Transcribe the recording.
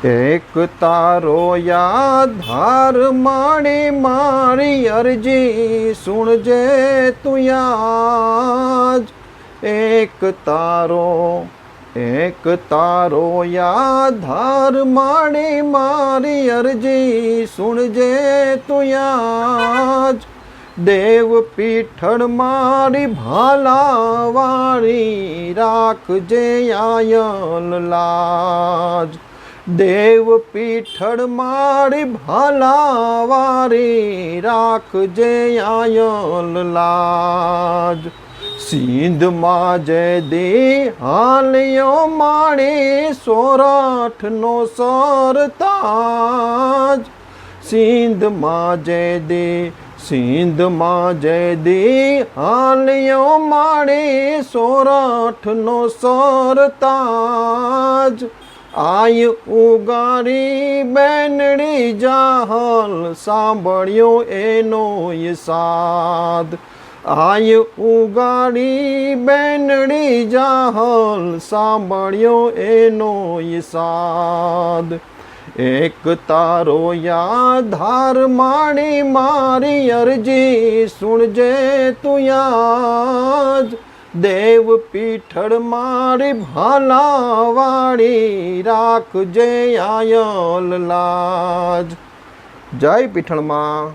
એક તારો યાધાર માણી મારી અરજી સુણજે તું યાજ એક તારો યાધાર માણી મારી અરજી સુણજે તું યાજ દેવ પીઠળ મારી ભાલાવાળી રાખજે આયલ લાજ દેવ પીઠળ મારી ભાલાવાળી રાખજે આયલ લાજ સિંધમાં જય દે હાલ્યો માણી સોરઠનો સરતાજ સિંધમાં જય દે હાલ્યો માણી સોરઠનો સરતાજ આય ઉગારી બેનડી જાહલ સાંભળ્યો એનો સાદ આય ઉગાડી બેનડી જાહલ સાંભળ્યો એનો સાદ એક તારો યાધાર માણી મારી અરજી સુણજે તું યાજ દેવ પીઠળ મારી ભાલાવાળી રાખજે આયલ લાજ. જય પીઠળમાં.